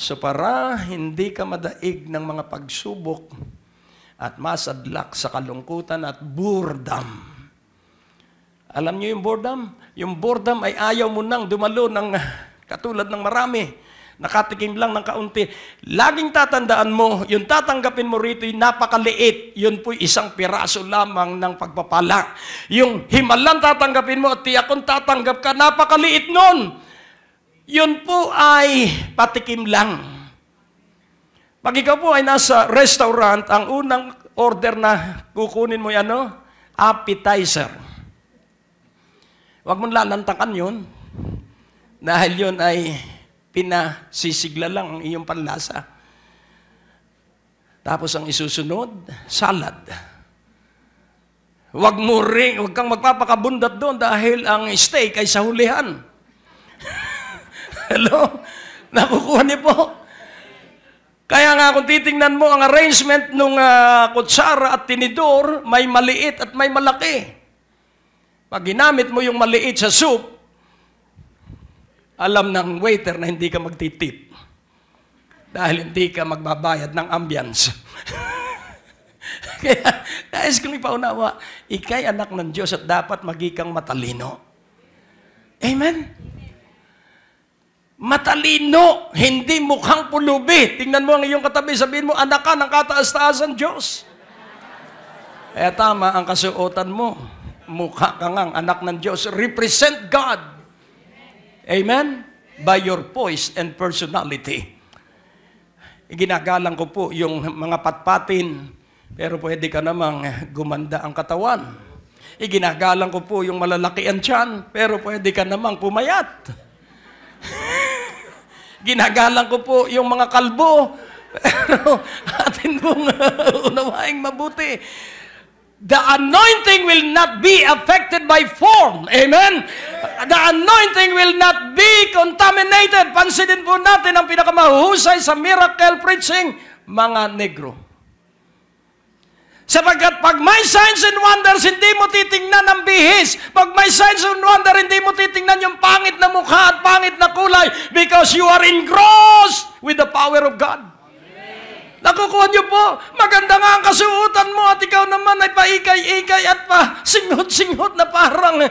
So para hindi ka madaig ng mga pagsubok at masadlak sa kalungkutan at boredom. Alam niyo yung boredom? Yung boredom ay ayaw mo nang dumalo ng katulad ng marami. Nakatikim lang ng kaunti. Laging tatandaan mo, yung tatanggapin mo rito yung napakaliit. Yun po'y isang piraso lamang ng pagpapala. Yung himalan tatanggapin mo at tiyakong tatanggap ka, napakaliit nun. Yun po ay patikim lang. Pag ikaw po ay nasa restaurant, ang unang order na kukunin mo yan, appetizer. Huwag mong lalantakan yun. Dahil yun ay pinasisigla lang ang iyong panlasa. Tapos ang isusunod, salad. Huwag kang magpapakabundat doon dahil ang steak ay sa hulihan. Hello? Nakukuha niyo po? Kaya nga kung titingnan mo ang arrangement ng kutsara at tinidor, may maliit at may malaki. Pag ginamit mo yung maliit sa soup, alam ng waiter na hindi ka magtitip. Dahil hindi ka magbabayad ng ambience. Kaya, guys, kung ipaunawa, ikay anak ng Diyos at dapat magikang matalino. Amen? Matalino, hindi mukhang pulubi. Tingnan mo ang iyong katabi, sabihin mo, anak ka ng kataas-taasan Diyos. Kaya tama ang kasuotan mo. Mukha ka ngang anak ng Diyos. Represent God. Amen? By your voice and personality. Ginagalang ko po yung mga patpatin, pero pwede ka namang gumanda ang katawan. Iginagalang ko po yung malalaki ang tiyan, pero pwede ka namang pumayat. Ginagalang ko po yung mga kalbo, pero atin mong unawaing mabuti. The anointing will not be affected by form. Amen? The anointing will not be contaminated. Pansinin po natin ang pinakamahusay sa miracle preaching, mga negro. Sapagkat pag may signs and wonders, hindi mo titingnan ang bihis. Pag may signs and wonders, hindi mo titingnan yung pangit na mukha at pangit na kulay because you are engrossed with the power of God. Nakukuha niyo po, maganda nga ang kasuotan mo at ikaw naman ay paikay-ikay at pa singhot-singhot na parang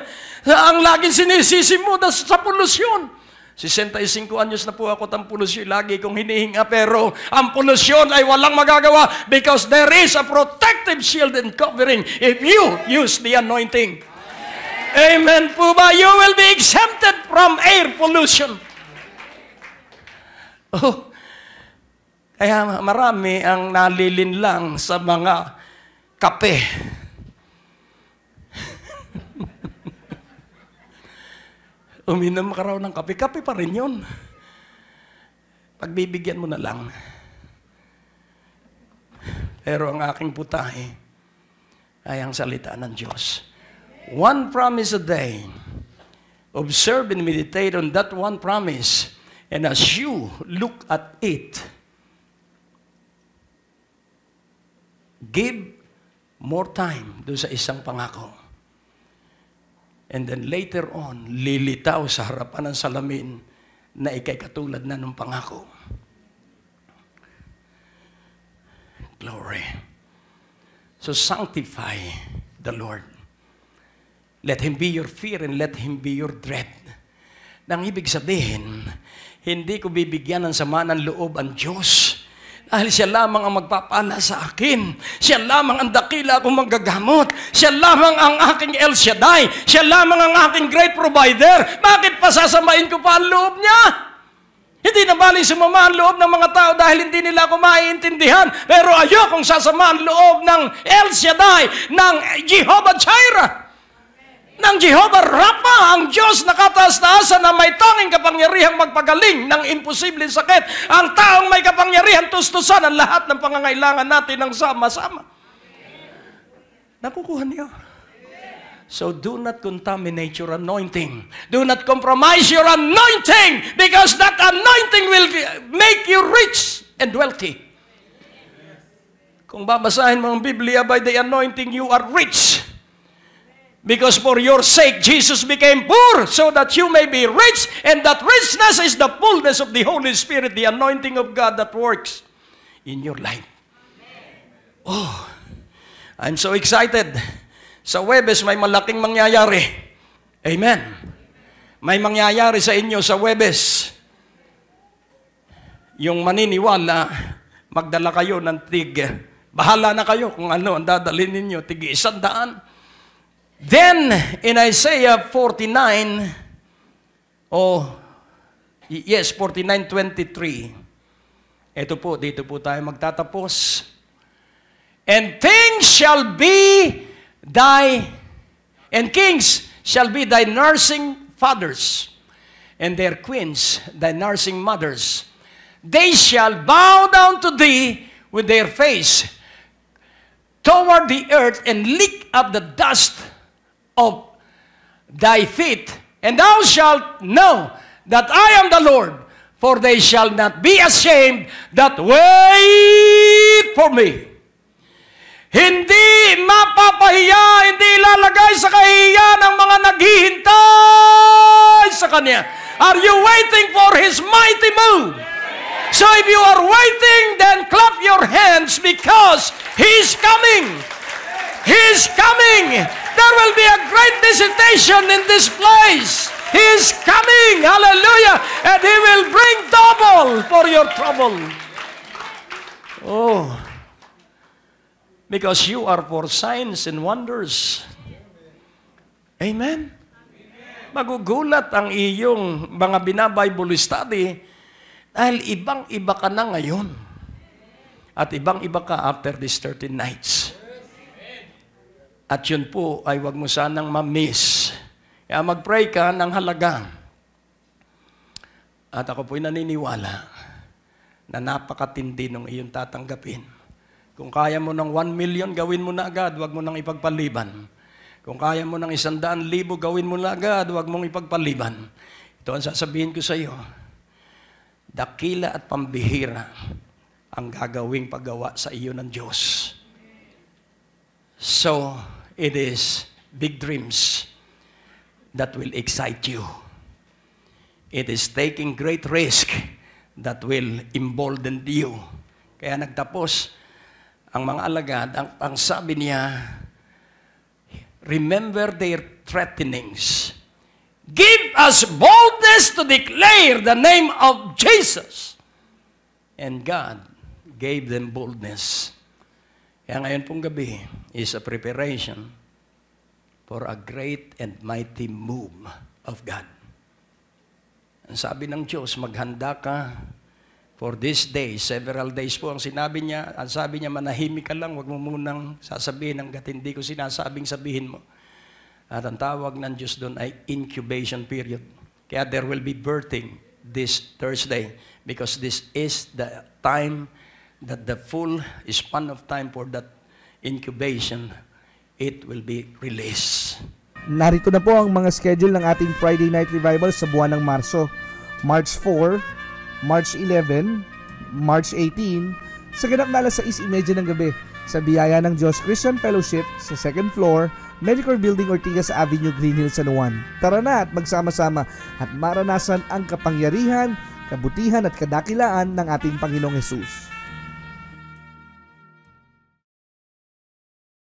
ang laging sinisisi mo sa polusyon. 65 anyos na po ako ang polusyon, lagi kong hinihinga, pero ang polusyon ay walang magagawa because there is a protective shield and covering if you use the anointing. Amen po ba? You will be exempted from air pollution. Oh, kaya marami ang nalilinlang sa mga kape. Uminom ka raw ng kape. Kape pa rin yun. Pagbibigyan mo na lang. Pero ang aking putahe ay ang salita ng Diyos. One promise a day. Observe and meditate on that one promise. And as you look at it, give more time doon sa isang pangako. And then later on, lilitaw sa harapan ng salamin na ikay katulad na ng pangako. Glory. So sanctify the Lord. Let Him be your fear and let Him be your dread. Nang ibig sabihin, hindi ko bibigyan ng sama ng loob ang Diyos. Dahil siya lamang ang magpapala sa akin. Siya lamang ang dakila akong manggagamot. Siya lamang ang aking El Shaddai. Siya lamang ang aking great provider. Bakit pa sasamain ko pa ang loob niya? Hindi na bali sumama ang loob ng mga tao dahil hindi nila ako maiintindihan. Pero ayokong sasama ang loob ng El Shaddai, ng Jehovah Jireh, ng Jehovah Rapha, ang Diyos na kataas-taasan na may tanging kapangyarihang magpagaling ng imposibleng sakit. Ang taong may kapangyarihan tustusan ang lahat ng pangangailangan natin ng sama-sama. Nakukuha niyo? So do not contaminate your anointing. Do not compromise your anointing because that anointing will make you rich and wealthy. Kung babasahin mo ang Biblia, by the anointing you are rich. Because for your sake, Jesus became poor so that you may be rich, and that richness is the fullness of the Holy Spirit, the anointing of God that works in your life. Oh, I'm so excited. Sa Huwebes, may malaking mangyayari. Amen. May mangyayari sa inyo sa Huwebes. Yung maniniwala, magdala kayo ng bahala na kayo kung ano ang dadalhin ninyo, tig 100. Then, in Isaiah 49:23, ito po, dito po tayo magtatapos. And kings shall be thy nursing fathers, and their queens thy nursing mothers. They shall bow down to thee with their face toward the earth, and lick up the dust of thy feet, and thou shalt know that I am the Lord, for they shall not be ashamed that wait for me. Hindi mapapahiya, hindi ilalagay sa kahihiyan ng mga naghihintay sa Kanya. Are you waiting for His mighty move? So if you are waiting, then clap your hands because He is coming. He is coming. There will be a great visitation in this place. He is coming. Hallelujah. And He will bring double for your trouble. Oh. Because you are for signs and wonders. Amen. Magugulat ang iyong mga binabible study dahil ibang-iba ka na ngayon. At ibang-iba ka after these 13 nights. At yun po ay wag mo sanang ma-miss. Kaya mag-pray ka ng halaga. At ako po'y naniniwala na napakatindi ng iyong tatanggapin. Kung kaya mo ng 1 million, gawin mo na agad, wag mo nang ipagpaliban. Kung kaya mo ng 100,000, gawin mo na agad, wag mong ipagpaliban. Ito ang sasabihin ko sa iyo. Dakila at pambihira ang gagawing paggawa sa iyo ng Diyos. So, it is big dreams that will excite you. It is taking great risk that will embolden you. Kaya nagtapos ang mga alagad, ang sabi niya, remember their threatenings. Give us boldness to declare the name of Jesus. And God gave them boldness. Kaya ngayon pong gabi is a preparation for a great and mighty move of God. Ang sabi ng Diyos, maghanda ka for this day. Several days po ang sinabi niya. Ang sabi niya, manahimik ka lang, huwag mo munang sasabihin hanggat hindi ko sinasabing sabihin mo. At ang tawag ng Diyos doon ay incubation period. Kaya there will be birthing this Thursday because this is the time that the full span of time for that incubation, it will be released. Narito na po ang mga schedule ng ating Friday Night Revival sa buwan ng Marso. March 4, March 11, March 18, sa ganap na alas 6:30 ng gabi sa Biyaya ng Diyos Christian Fellowship sa 2nd floor, Medicare Building, Ortigas Avenue, Green Hills, San Juan. Tara na at magsama-sama at maranasan ang kapangyarihan, kabutihan at kadakilaan ng ating Panginoong Hesus.